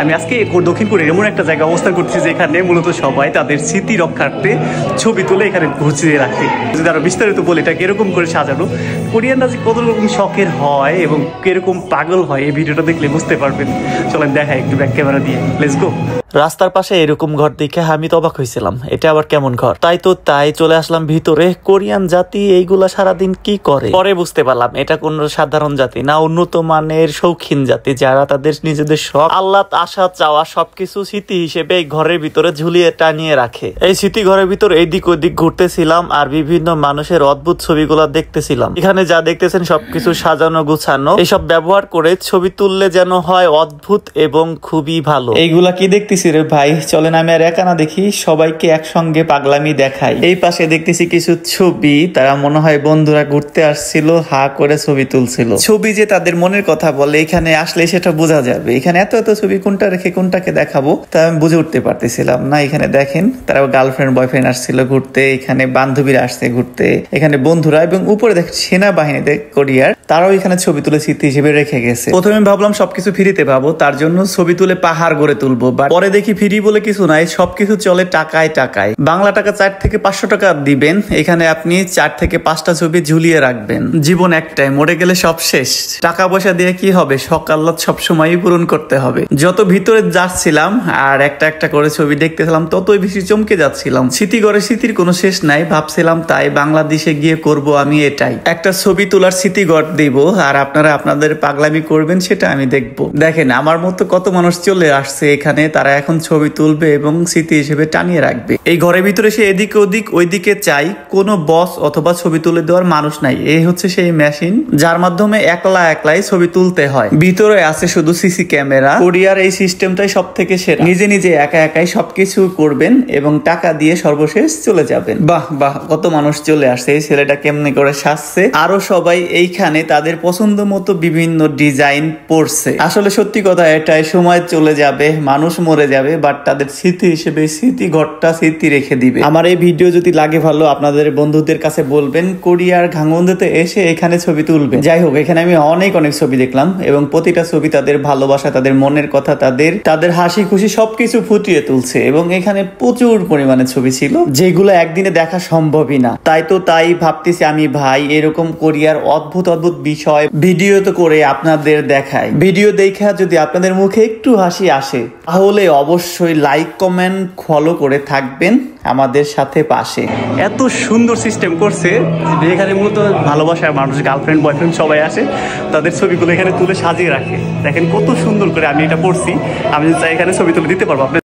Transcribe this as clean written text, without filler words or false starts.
আমি আজকে দক্ষিণ কোরিয়ার এমন একটা জায়গায় অবস্থান করছি যেখানে মূলত সবাই তাদের স্মৃতি রক্ষার্থে ছবি তুলে এখানে ঘুরছিয়ে রাখে। যদি আরো বিস্তারিত বলি এটা কিরকম করে সাজানো, কোরিয়ানরা যে কত রকম শখের হয় এবং কিরকম পাগল হয় এই ভিডিওটা দেখলে বুঝতে পারবেন। চলেন দেখাই একটু ব্যাক ক্যামেরা দিয়ে, লেটস গো। রাস্তার পাশে এরকম ঘর দেখে আমি তো অবাক হয়েছিলাম, এটা আবার কেমন ঘর। তাই চলে আসলাম ভিতরে। কোরিয়ান জাতি এইগুলা সারাদিন কি করে, পরে বুঝতে পারলাম এটা কোন সাধারণ জাতি না, উন্নত মানের শৌখিন জাতি, যারা তাদের নিজেদের শখ আহ্লাদ আশা চাওয়া সবকিছু স্মৃতি হিসেবে এই ঘরের ভিতরে ঝুলিয়ে টানিয়ে রাখে। এই স্মৃতি ঘরের ভিতর এইদিক ওইদিক ঘুরতেছিলাম আর বিভিন্ন মানুষের অদ্ভুত ছবিগুলা দেখতেছিলাম। এখানে যা দেখতেছেন সবকিছু সাজানো গুছানো, এসব ব্যবহার করে ছবি তুললে যেন হয় অদ্ভুত এবং খুবই ভালো। এইগুলা কি দেখতেছি রে ভাই, চলেন আমি আর একা না দেখি, সবাইকে একসঙ্গে পাগলামি দেখাই। এই পাশে দেখতেছি কিছু ছবি, তারা মনে হয় বন্ধুরা ঘুরতে আসছিল, হা করে ছবি তুলছিল। ছবি যে তাদের মনের কথা বলে এখানে আসলে সেটা বোঝা যাবে। এখানে এত এত ছবি কোনটা রেখে কোনটাকে দেখাবো তা আমি বুঝে উঠতে পারতেছিলাম না। এখানে দেখেন তারা গার্লফ্রেন্ড বয়ফ্রেন্ড আসছিল ঘুরতে, এখানে বান্ধবীরা আসছে ঘুরতে, এখানে বন্ধুরা, এবং উপরে দেখ সেনাবাহিনীতে কোরিয়ার, তারাও এখানে ছবি তুলে স্মৃতি হিসেবে রেখে গেছে। প্রথমে ভাবলাম সবকিছু ফ্রিতে পাবো, তার জন্য ছবি তুলে পাহাড় গড়ে তুলবো, বাট পরে দেখি ফ্রি বলে কিছু নাই, সবকিছু চলে টাকায় টাকায়। বাংলা টাকা 4 থেকে 500 টাকা দিবেন, এখানে আপনি 4 থেকে 5টা ছবি ঝুলিয়ে রাখবেন। জীবন একটাই, মরে গেলে সব শেষ। টাকা পয়সা দিয়ে কি হবে, শখ আহ্লাদ সবসময়ই পূরণ করতে হবে। যত ভিতরে যাচ্ছিলাম আর একটা একটা করে ছবি দেখতেছিলাম ততই বেশি চমকে যাচ্ছিলাম। স্মৃতিঘরে স্মৃতির কোনো শেষ নাই, ভাবছিলাম তাই বাংলাদেশে গিয়ে করব আমি এটাই, একটা ছবি তোলার স্মৃতিঘর দিব, আর আপনারা আপনাদের পাগলামি করবেন সেটা আমি দেখবো। দেখেন আমার মতো কত মানুষ চলে আসছে এখানে, তারা এখন ছবি তুলবে এবং স্মৃতি হিসেবে টানিয়ে রাখবে। এই ঘরের ভিতরে সে এদিকে ওদিক ওইদিকে চাই, কোনো বস অথবা ছবি তুলে দেওয়ার মানুষ নাই। এই হচ্ছে সেই মেশিন যার মাধ্যমে একলাই ছবি তুলতে হয়। ভিতরে আছে শুধু সিসি ক্যামেরা। কোরিয়ার এই সিস্টেমটাই সব থেকে সেরা, নিজে নিজে একাই সবকিছু করবেন এবং টাকা দিয়ে সর্বশেষ চলে যাবেন। বাহ বাহ, কত মানুষ চলে আসছে। এই ছেলেটা কেমনে করে সাজছে, আরো সবাই এইখানে তাদের পছন্দ মতো বিভিন্ন ডিজাইন পড়ছে। আসলে সত্যি কথা এটাই, সময় চলে যাবে, মানুষ মরে যাবে, বাট তাদের স্মৃতি হিসেবে স্মৃতি ঘরটা স্মৃতি রেখে দিবে। আমার এই ভিডিও যদি লাগে ভালো, আপনাদের বন্ধুদের কাছে বলবেন কোরিয়ার ঘাঙ্গন্দতে এসে এখানে ছবি তুলবেন। যাই হোক, এখানে আমি অনেক ছবি দেখলাম এবং প্রতিটা ছবি তাদের ভালোবাসা, তাদের মনের কথা, তাদের হাসি খুশি সবকিছু ফুটিয়ে তুলছে। এবং এখানে প্রচুর পরিমাণে ছবি ছিল যেগুলো একদিনে দেখা সম্ভবই না। তাই ভাবতেছি আমি ভাই এরকম কোরিয়ার অদ্ভুত বিষয় ভিডিও তো করে আপনাদের দেখাই। ভিডিও দেখা যদি আপনাদের মুখে একটু হাসি আসে তাহলে অবশ্যই লাইক কমেন্ট ফলো করে থাকবেন আমাদের সাথে পাশে। এত সুন্দর সিস্টেম করছে যেখানে মূলত ভালোবাসার মানুষ, গার্লফ্রেন্ড বয়ফ্রেন্ড সবাই আসে, তাদের ছবিগুলো এখানে তুলে সাজিয়ে রাখে। দেখেন কত সুন্দর করে, আমি এটা পড়ছি, আমি চাই এখানে ছবি তুলে দিতে পারবো।